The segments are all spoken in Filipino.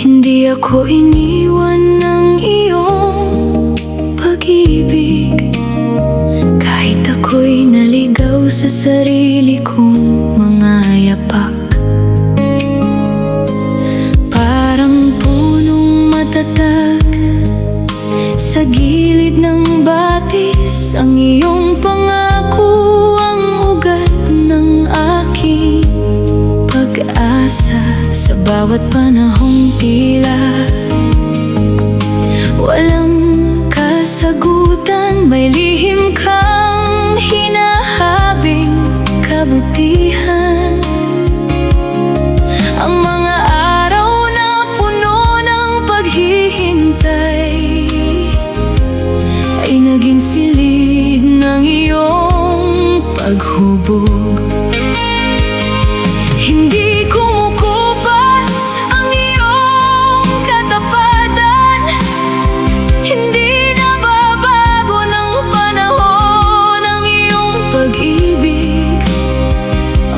Hindi ako iniwan ng iyong pag-ibig, kahit ako'y naligaw sa sarili kong mga yapak. Parang punong matatag sa gilid ng batis, ang iyong pangako ang ugat ng aking pag-asa. Sa bawat panahong tila walang kasagutan, may lihim kang hinahabing kabutihan. Ang mga araw na puno ng paghihintay ay naging silid ng iyong paghubog. Hindi kumukupas ang iyong katapatan, hindi nababago ng panahon ang iyong pag-ibig.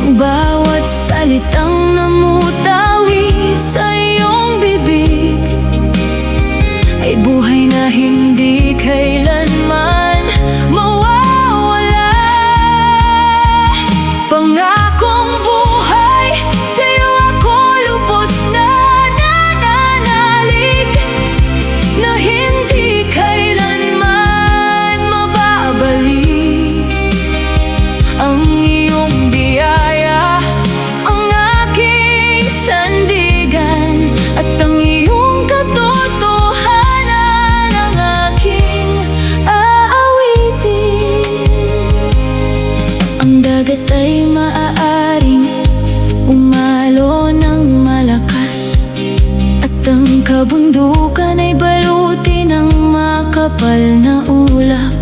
Ang bawat salitang namutawi sa iyong bibig ay buhay na hindi kailanman mawawala. Pangakong buhay, sa'yo ako lubos na nananalig, na hindi kailanman mababalik. Ang iyong biyaya, ang aking sandigan, at ang iyong katotohanan ang aking aawitin. Ang dagat ay maaaring umalo ng malakas, at ang kabundukan ay balutin ng makapal na ulap.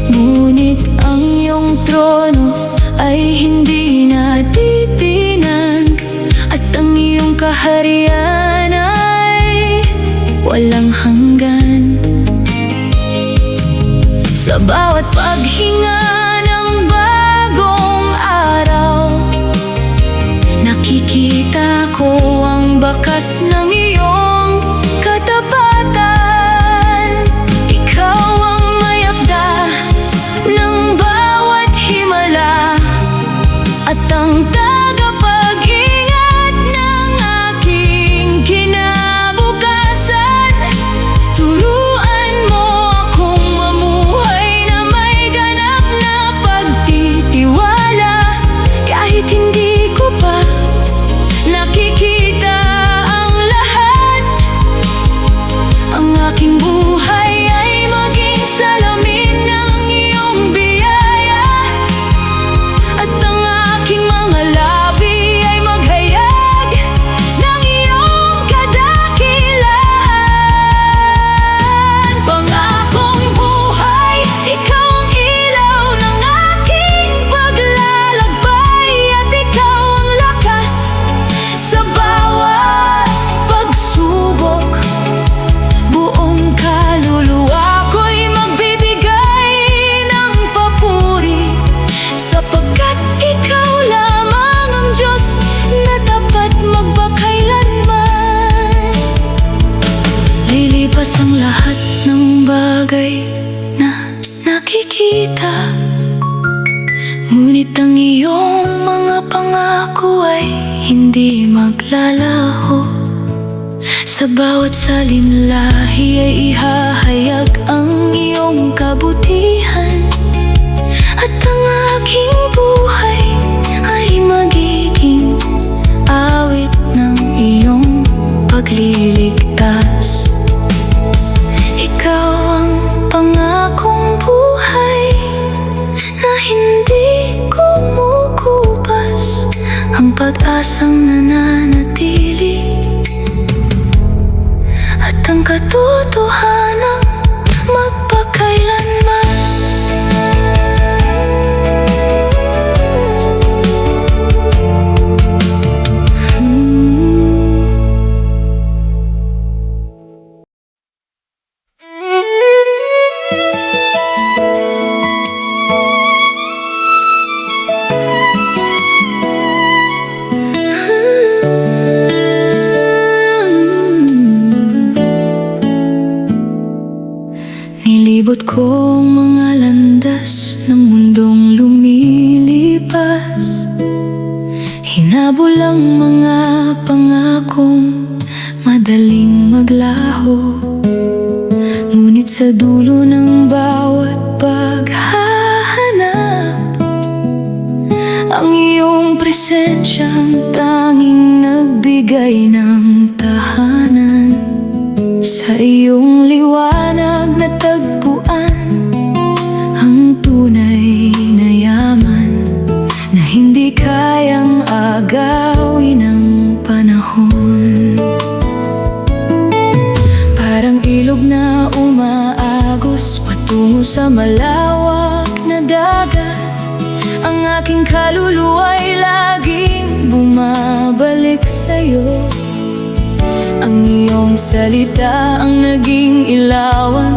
Ngunit ang iyong trono ay hindi natitinag, at ang iyong kaharian ay walang hanggan. Sa bawat paghinga ng bagong araw, nakikita ko ang bakas ng iyong katapatan. Ikaw ang mayakda ng bawat himala, at ang tagapag-ingat ng aking kinabukasan. Turuan mo akong mamuhay na may ganap na pagtitiwala, kahit hindi ko pa nakikita ang lahat. Ang aking buhay ay maging salamin ng iyong biyaya, at ang aking mga labi ay maghayag ng iyong kadakilaan. Pangakong buhay, ikaw ang ilaw ng aking paglalakbay, at ikaw ang lakas sa bawat pagsubok. Buong kaluluwa ko'y magbibigay ng papuri, sapagkat ikaw lamang ang Diyos na tapat magpakailanman. Lilipas ang lahat ng bagay na nakikita, ngunit ang iyong mga pangako ay hindi maglalaho. Sa bawat salinlahi ay ihahayag ang iyong kabutihan, at ang aking buhay ay magiging awit ng iyong pagliligtas. Ikaw ang pangakong buhay na hindi kumukupas, ang pag-asang nananatili, at ang katotohanang magpakailanman. kong madaling maglaho, ngunit sa dulo ng bawat paghahanap, ang iyong presensyang tanging nagbigay ng tahanan. Sa iyong liwanag natagpuan ang tunay na yaman na hindi kayang agawin ng panahon. Parang ilog na umaagos patungo sa malawak na dagat, ang aking kaluluwa'y laging bumabalik sa'yo. Ang iyong salita ang naging ilawan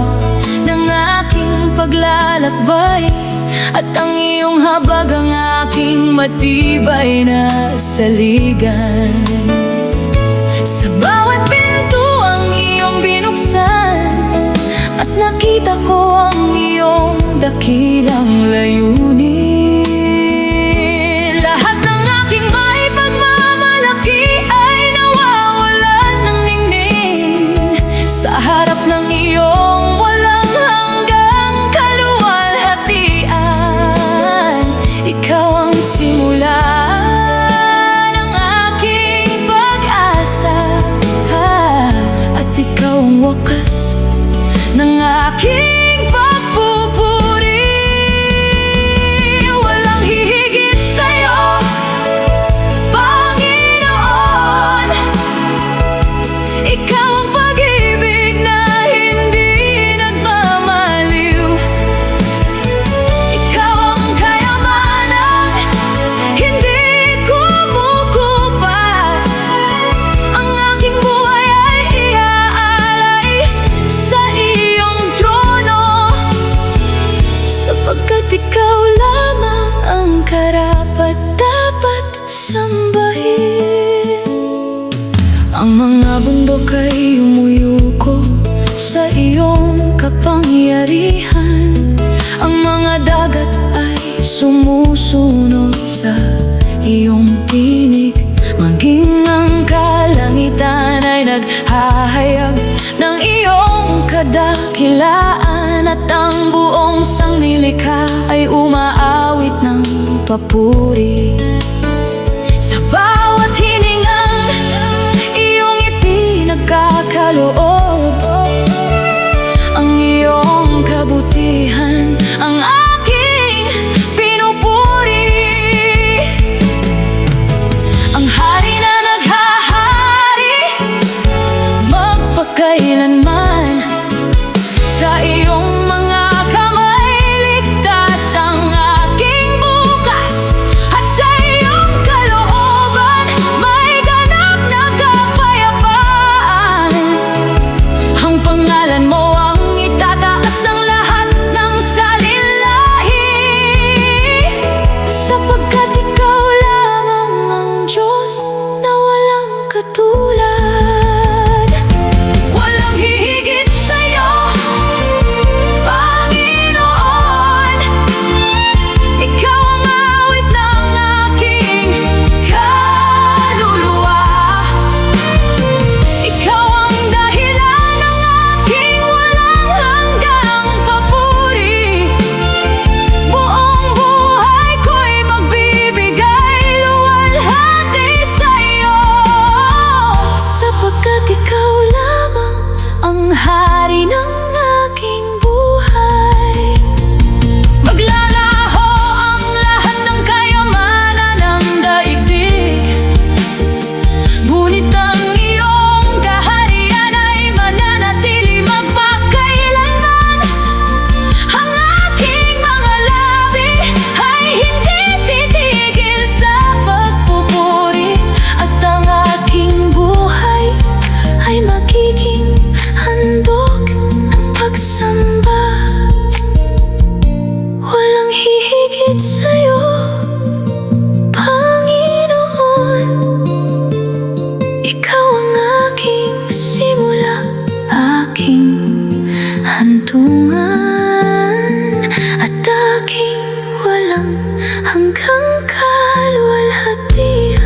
ng aking paglalakbay, at ang iyong habag ang aking matibay na saligan. Sa bawat pinto ang iyong binuksan, mas nakita ko ang iyong dakilang layunin. Lahat ng aking may pagmamalaki ay nawawalan ng ningning sa harap ng iyong walang hanggang kaluwalhatian. Ikaw ang simula ng aking pag-asa, at ikaw ang wakas ng aking pagpupuri. Walang hihigit sa'yo, Panginoon. Ikaw ang pag-ibig na hindi nagmamaliw. Ikaw ang kayamanan, hindi kumukupas. Ang aking buhay ay iaalay sa iyong trono, sapagkat ikaw lamang ang karapat-dapat sambahin. Ang mga bundok ay umuyuko sa iyong kapangyarihan, ang mga dagat ay sumusunod sa iyong tinig, maging ang kalangitan ay naghahayag ng iyong kadakilaan, at ang buong sangnilikha ay umaawit ng papuri. Sa bawat hiningang iyong ipinagkakaloob, ang iyong kabutihan ang aking pinupuri. Ang hari na naghahari magpakailanman, sa iyong mga kamay ligtas ang aking bukas, at sa iyong kalooban may ganap na kapayapaan. Ang pangalan mo ang itataas ng lahat ng salinlahi, sapagkat ikaw lamang ang Diyos na walang katulad. Walang hihigit sa'yo, Panginoon. Ikaw ang awit ng aking kaluluwa. Ikaw ang dahilan ng aking walang hanggang papuri. Buong buhay ko'y magbibigay luwalhati sa'yo, sapagkat ikaw lamang ang hari ng aking buhay. Maglalaho ang lahat ng kayamanan ng daigdig, ngunit ang iyong kaharian ay mananatili magpakailanman. Ang aking mga labi ay hindi titigil sa pagpupuri, at ang aking buhay ay magiging handog ng pagsamba. Walang hihigit sa'yo, Panginoon. Ikaw ang aking simula, aking hantungan, at aking walang hanggang kaluwalhatian.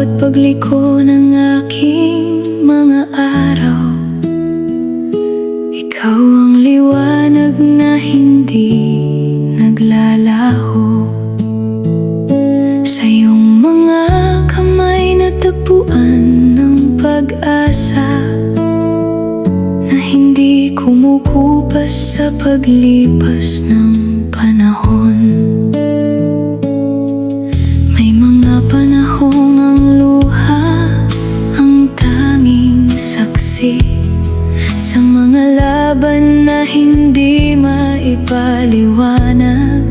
bawat pagliko ng aking mga araw, ikaw ang liwanag na hindi naglalaho. Sa iyong mga kamay natagpuan ng pag-asa na hindi kumukupas sa paglipas ng panahon. May mga panahong ang luha ang tanging saksi sa mga laban na hindi maipaliwanag.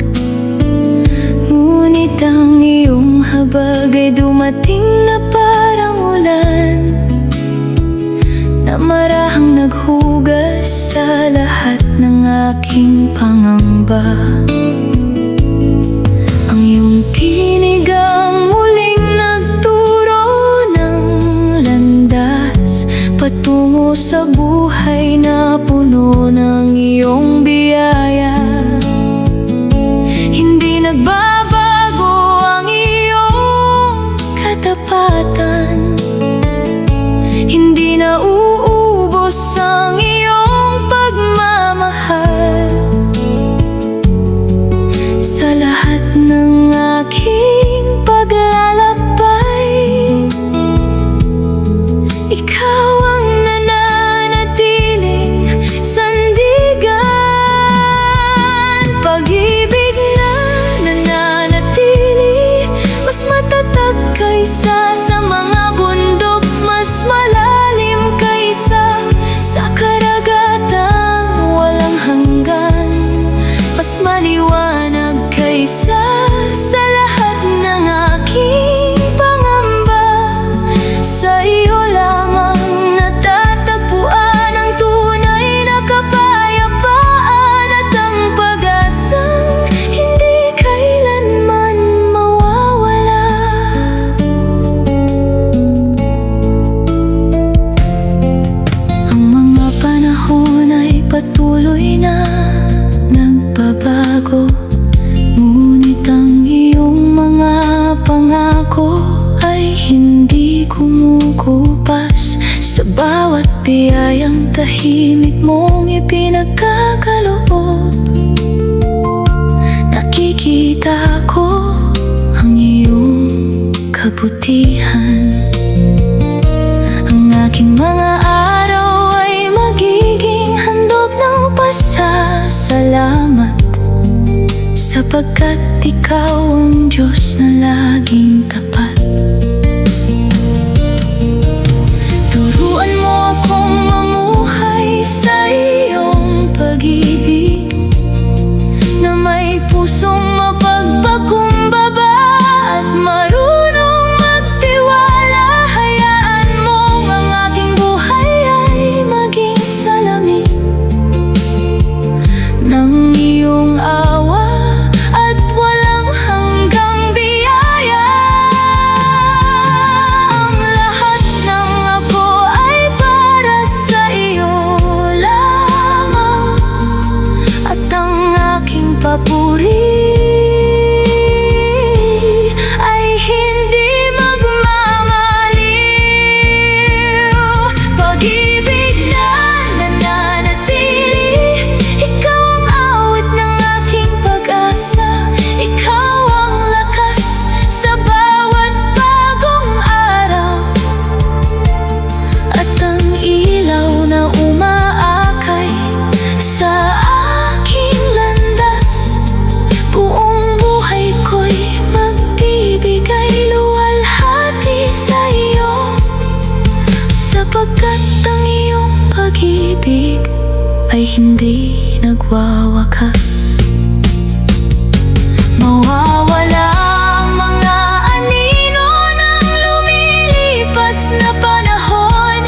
Ngunit ang iyong habag ay dumating na parang ulan na marahang naghugas sa lahat ng aking pangamba. Ang iyong tinig ang muling nagturo ng landas patungo sa buhay na puno ng iyong biyaya. Hindi nagbabago ang iyong katapatan, hindi na uubos ang iyong pagmamahal. Sa lahat ng aking paglalakbay, ikaw ang nananatiling sandigan. Pag-ibig na nananatili, mas matatag kaysa sa mga bundok, mas malalim kaysa sa karagatang walang hanggan, mas maliwanag kaysa sa lahat ng aking pangamba. Sa iyo lamang natatagpuan ang tunay na kapayapaan at ang pag-asang hindi kailanman mawawala. Ang mga panahon ay patuloy na nagbabago, ngunit ang iyong mga pangako ay hindi kumukupas. Sa bawat biyayang tahimik mong ipinagkakaloob, nakikita ko ang iyong kabutihan. Ang aking mga araw ay magiging handog ng pasasalamat, sapagkat ikaw ang Diyos na laging tapat. Turuan mo akong mamuhay sa iyong pag-ibig na may pusong mapagpakumbaba at marunong magtiwala. Hayaan mong ang aking buhay ay maging salamin ng iyong awa at walang hanggang biyaya. Ang lahat ng ako ay para sa iyo lamang, at ang aking papuri ay hindi magmamaliw. Pag-ibig na nananatili, ikaw ang awit ng aking pag-asa. Ikaw ang lakas sa bawat bagong araw, at ang ilaw na umaakay sa aking landas. Buong buhay ko'y magbibigay luwalhati sa iyo, sapagkat ang iyong pag-ibig ay hindi nagwawakas. Mawawala ang mga anino ng lumilipas na panahon,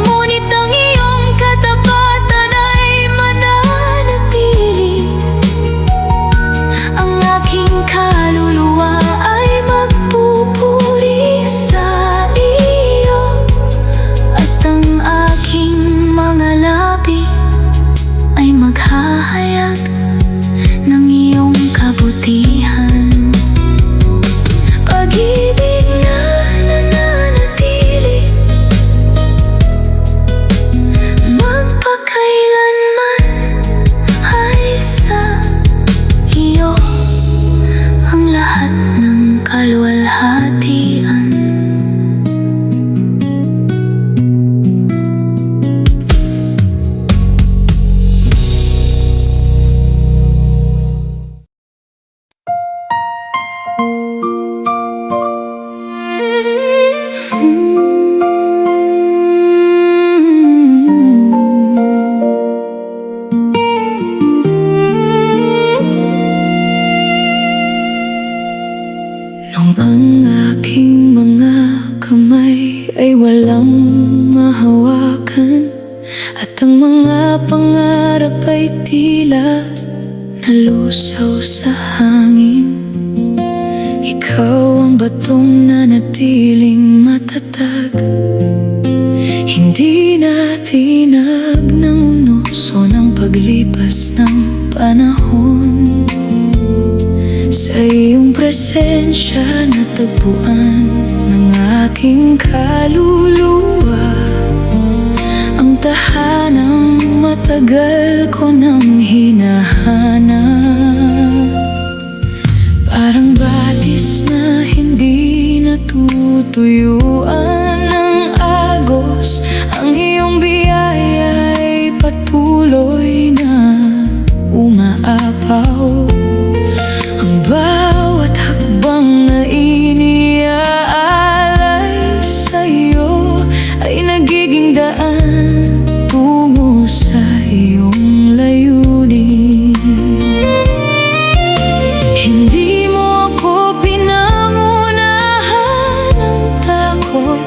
ngunit ang iyong katapatan ay mananatili. Ang aking kaluluwa ay magpupuri sa iyo, at ang aking mga labi ay maghahayag ng iyong kabutihan. pangarap ay tila nalusaw sa hangin. Ikaw ang batong nanatiling matatag, hindi na tinag ng uso ng paglipas ng panahon. Sa iyong presensya natagpuan ng aking kaluluwa ang tahanang matagal ko nang hinahanap. Parang batis na hindi natutuyuan ng agos, ang iyong biyaya ay patuloy na umaapaw. Ang bawat hakbang na iniaalay sa'yo ay nagiging daan tungo sa iyong layunin. Hindi mo ako pinangunahan ng takot,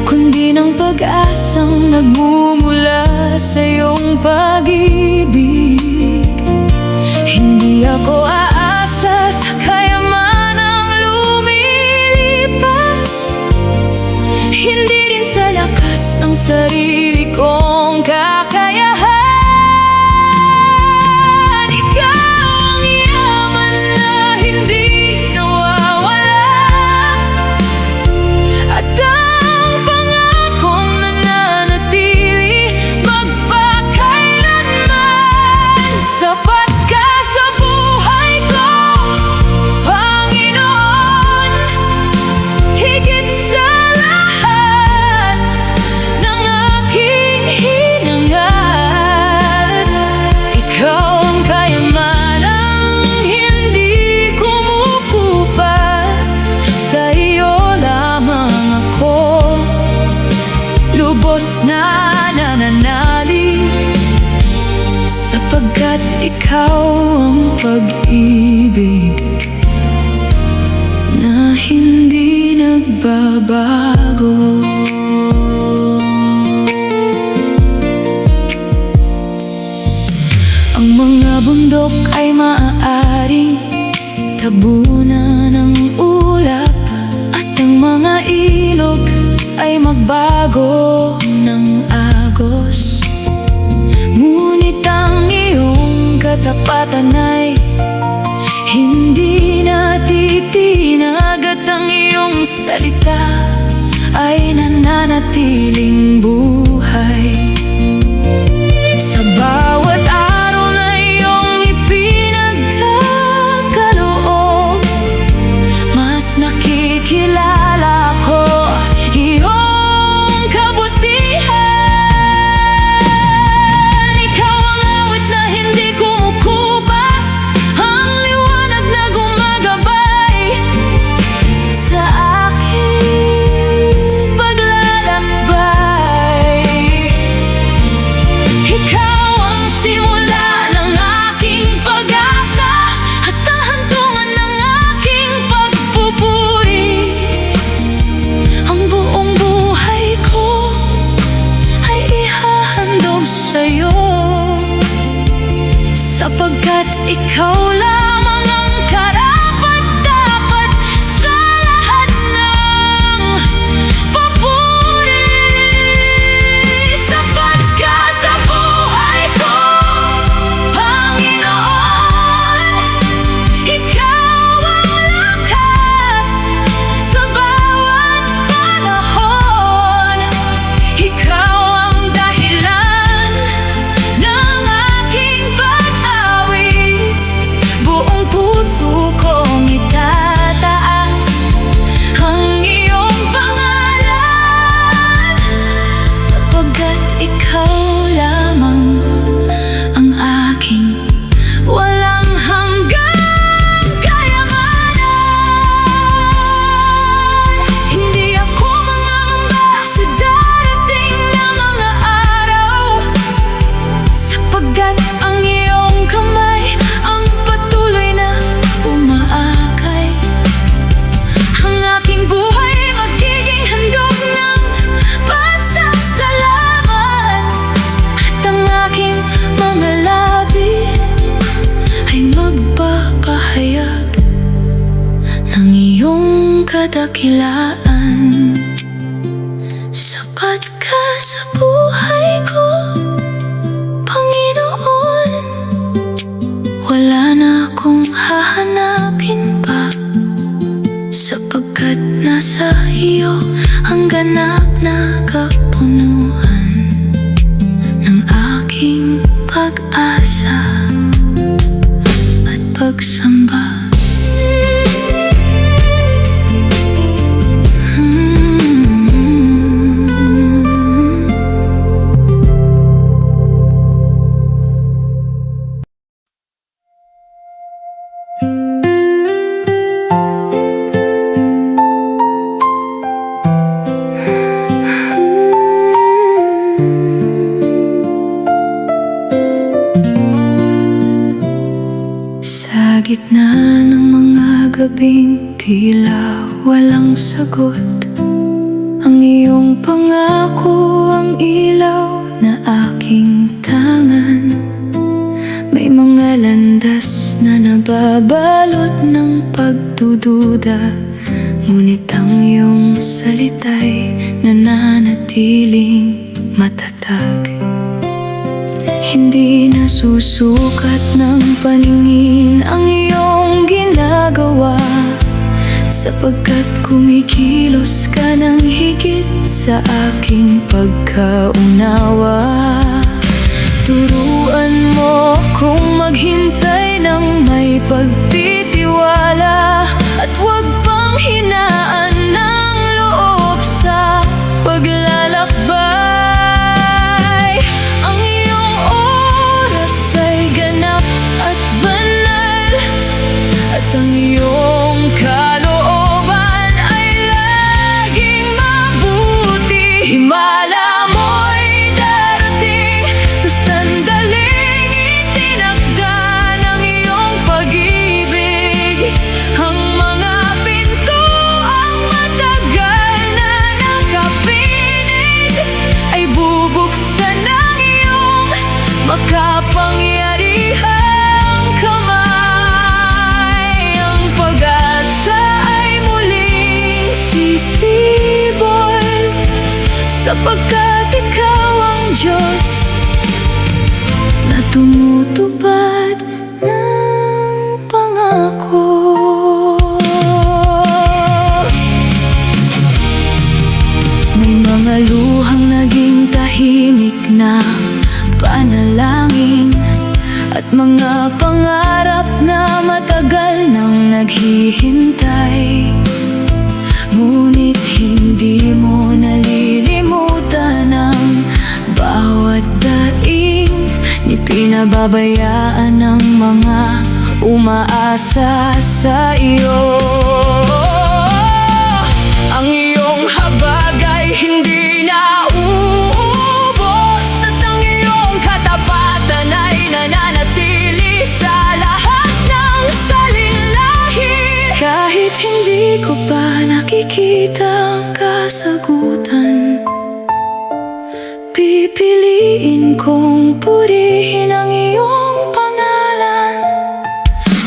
kundi ng pag-asang nagmumula sa iyong pag-ibig. Hindi ako aasa sa kayamanang lumilipas, hindi rin sa lakas ng sarili kong kakayahan. Ikaw ang yaman na hindi nawawala, at ang pangakong nananatili magpakailanman. Sapat ka sa buhay ko, Panginoon, higit sa lahat ng aking hinangad. Ikaw ang kayamanang hindi kumukupas, sa iyo lamang ako lubos na nananalig, sapagkat ikaw ang pag-ibig na hindi nagbabago. Ang mga bundok ay maaaring tabunan ng ulap, at ang mga ilog ay magbago ng agos. Ngunit ang iyong katapatan ay hindi natitinag, at ang iyong salita ay nananatiling buhay. Sa bawat araw na iyong ipinagkakaloob, mas nakikilala ko iyong kabutihan. Ikaw ang awit na hindi kumukupas, ang liwanag na gumagabay sa aking paglalakbay. Ikaw ang simula ng aking pag-asa, at ang hantungan ng aking pagpupuri. Ang buong buhay ko ay ihahandog sa'yo, sapagkat ikaw lamang ang karapat-dapat sa lahat ng papuri. Sapat ka sa buhay ko, Panginoon, ikaw ang lakas sa bawat panahon. Ikaw ang dahilan ng aking pag-awit, kadakilaan. Sapat ka sa buhay ko, Panginoon. Wala na akong hahanapin pa, sapagkat nasa iyo ang ganap na kapunuan ng aking pag-asa at pagsamba. Sa gitna ng mga gabing tila walang sagot, ang iyong pangako ang ilaw na aking tangan. May mga landas na nababalot ng pagdududa, ngunit ang iyong salita'y nananatiling matatag. Hindi nasusukat ng paningin ang iyong ginagawa, sapagkat kumikilos ka ng higit sa aking pagkaunawa. Turuan mo kung maghintay ng may pagtitiwala, at huwag pang hinaan ng loob sa paglalakbay. Ang iyong kalooban ay laging mabuti. Himala mo'y darating sa sandaling itinakda ng iyong pag-ibig. Ang mga pinto ang matagal na nakapinig ay bubuksan ng iyong makapangyarihan. Sapagkat ikaw ang Diyos na tumutupad ng pangako. May mga luhang naging tahimik na panalangin, at mga pangarap na matagal nang naghihintay. Ngunit hindi mo nalilimutan ang bawat daing ni pinababayaan ng mga umaasa sa iyo. Ang iyong habag ay hindi na uubos, at ang iyong katapatan ay nananatili sa lahat ng salinlahi. Kahit hindi ko pa nakikita ang kasagutan, pipiliin kong purihin ang iyong pangalan,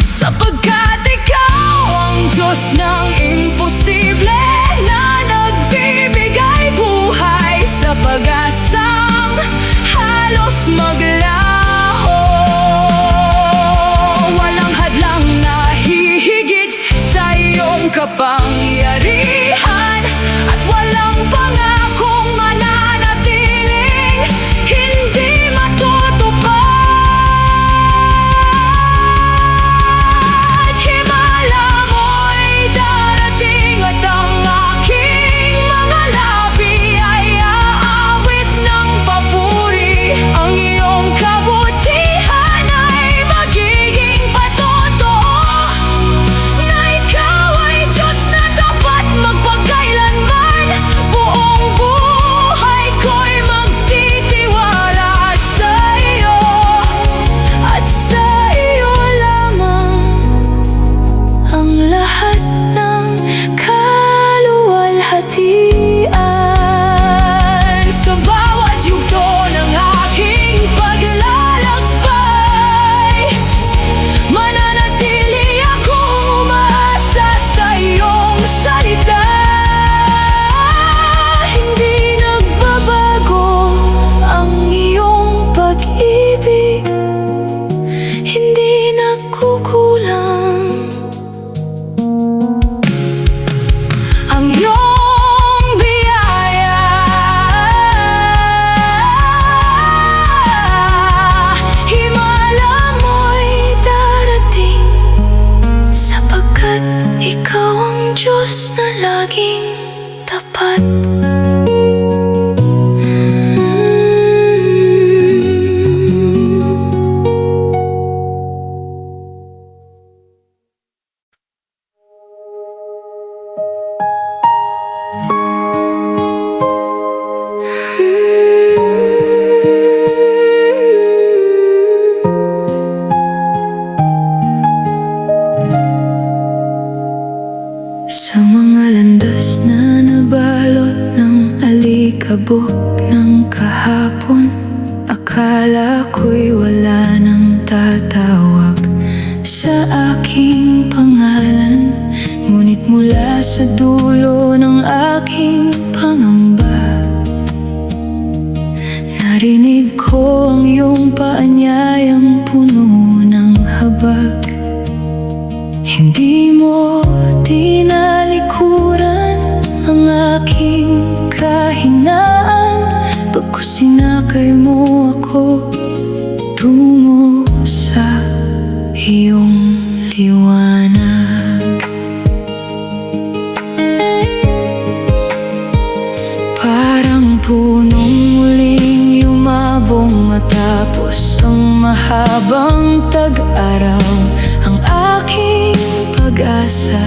sapagkat ikaw ang Diyos alikabok ng kahapon. Akala ko'y wala nang tatawag sa aking pangalan. Ngunit mula sa dulo ng aking pangamba, narinig ko ang iyong paanyayang puno ng habag. Hindi mo tinalikuran ang aking kahinaan, pagkus sinakay mo ako tungo sa iyong liwanag. Parang punong muling yumabong matapos ang mahabang tag-araw. Ang aking pag-asa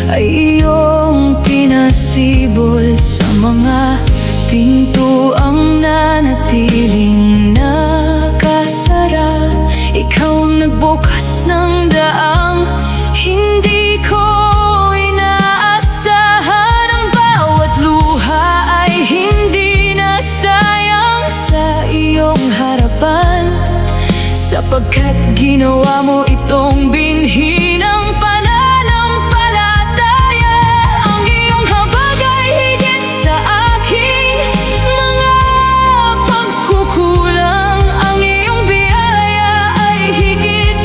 ay iyong pinasibol sa mga pintuang nanatiling nakasara. Ikaw nagbukas ng daang hindi ko inaasahan. Ang bawat luha ay hindi nasayang sa iyong harapan, sapagkat ginawa mo itong binhi ng pananampalataya. Ang iyong habag ay higit sa aking mga pagkukulang. Ang iyong biyaya ay higit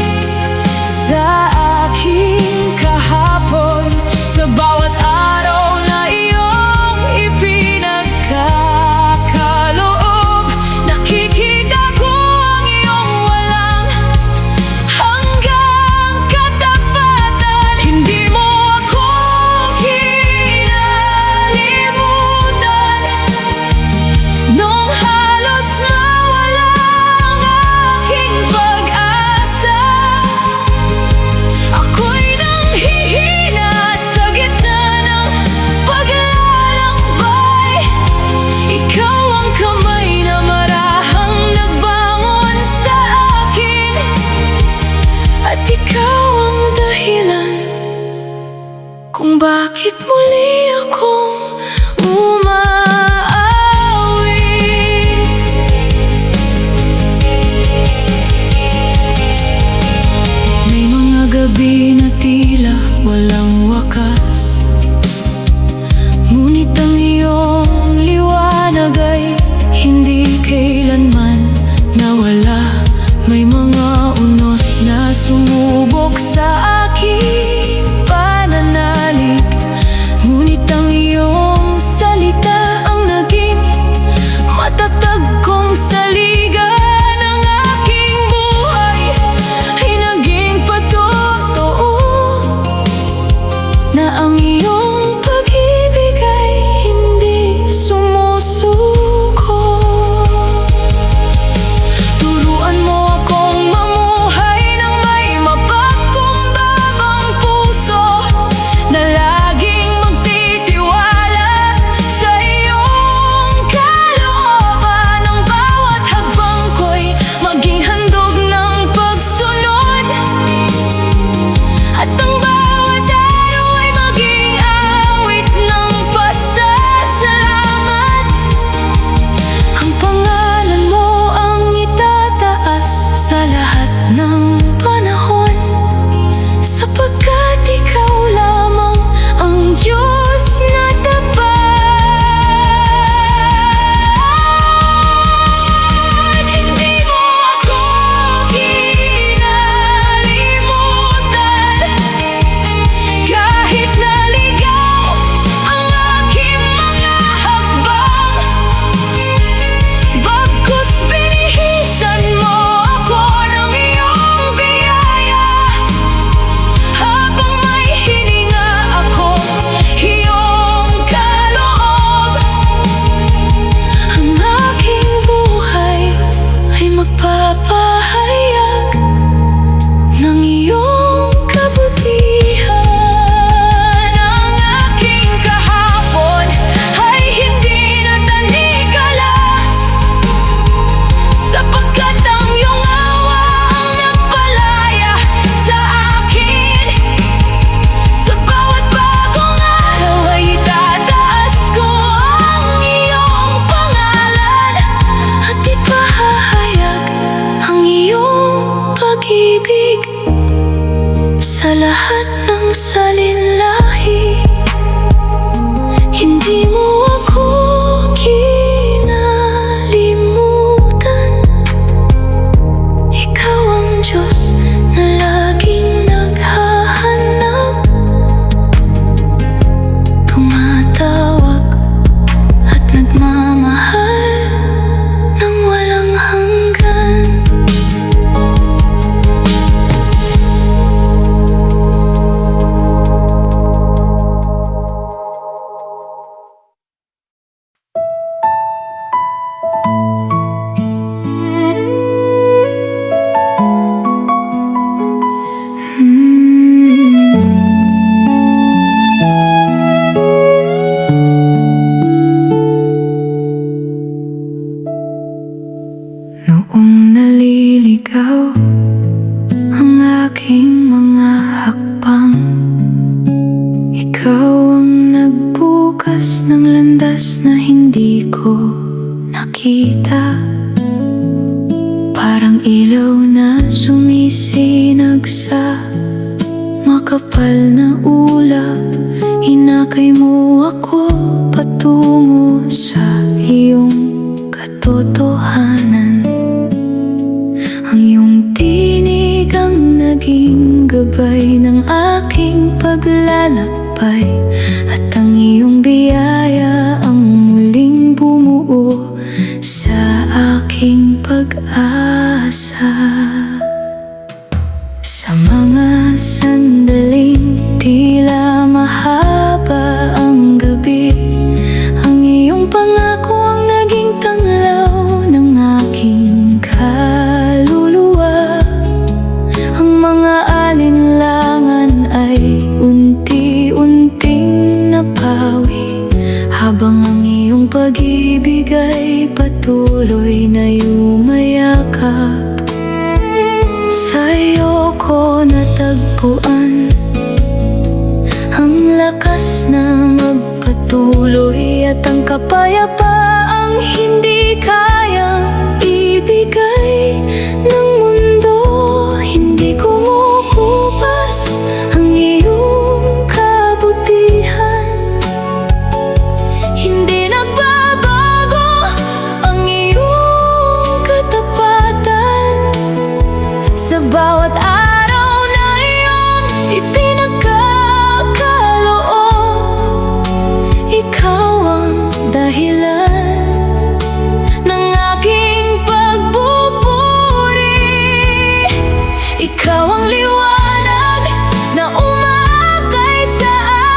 sa aking kahapon. Sa bawat araw na iyong ipinagkakaloob, nakikita ko ang iyong walang hanggang katapatan. Hindi mo ako kinalimutan nung halos nawala ang aking pag-asa. Ako'y nanghihina sa gitna ng paglalakbay. Ikaw ang kamay na marahang nagbangon sa akin, at ikaw ang dahilan kung bakit muli akong umaawit. May mga gabi na tila walang wakas, ngunit ang iyong liwanag ay hindi kailanman nawala. May mga unos na sumubok sa aking pananalig, ngunit ang iyong salita ang naging matatag kong saligan. Ang aking buhay ay naging patotoo na ang iyong pag-ibig ay hindi sumusuko. Turuan mo akong mamuhay ng may mapagkumbaba, salinlahi. Hindi mo ako kinalimutan. Ikaw ang Diyos na laging naghahanap, tumatawag at nagmamahal ng walang hanggan. Noong naliligaw ang aking mga hakbang, ikaw ang nagbukas ng landas na hindi ko nakita. Parang ilaw na sumisinag sa makapal na ulap, hinakay mo ako patungo sa iyong katotohanan. Ang iyong tinig ang naging gabay ng aking paglalakbay, at ang iyong biyaya ang muling bumuo sa aking pag-asa. Sa mga sandaling tila mahaba ang gabi, ang iyong pangako ang naging tanglaw ng aking kaluluwa. Ang mga alinlangan ay unti-unting napawi, habang ang iyong pag-ibig ay patuloy na yumayakap. Sa iyo ko natagpuan ang lakas na magpatuloy, at ang kapayapaang hindi kayang ibigay ng mundo. Hindi kumukupas ang iyong kabutihan, hindi nagbabago ang iyong katapatan. Sa bawat araw na iyong ipinagkakaloob, ikaw ang dahilan ng aking pagbuburi. Ikaw ang liwanag na umaakay sa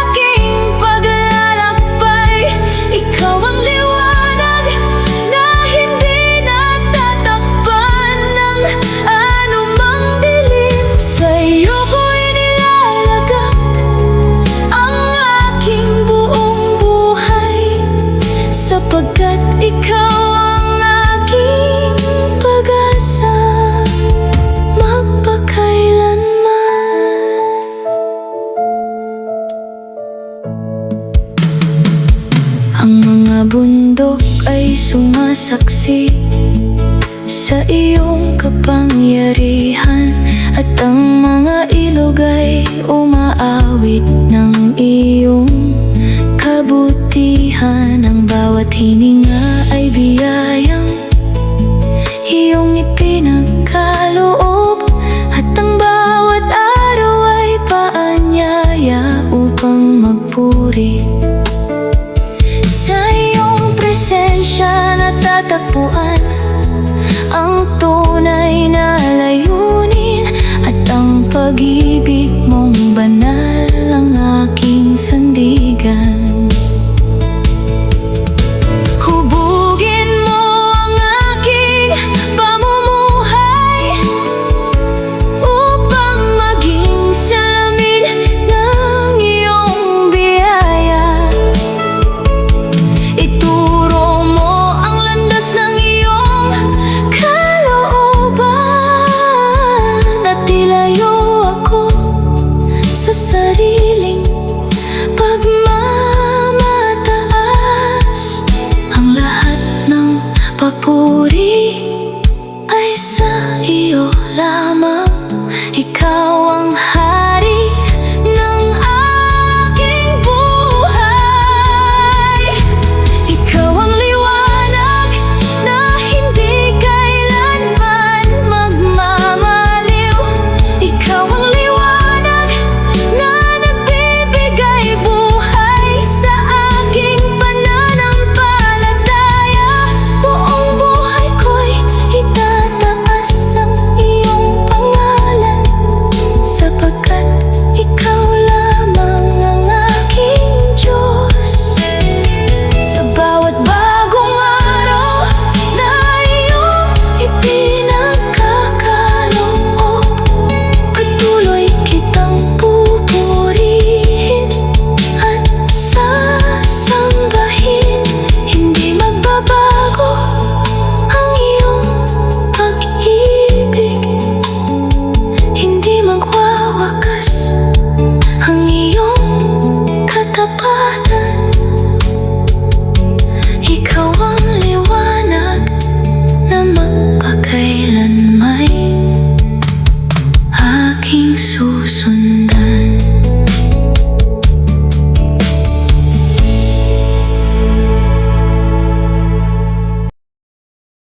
aking paglalakbay. Ikaw ang liwanag na hindi natatakpan ng anumang dilim. Sa iyo ko inilalagak ang aking buong buhay, sapagkat ikaw ang aking pag-asa magpakailanman. susunod.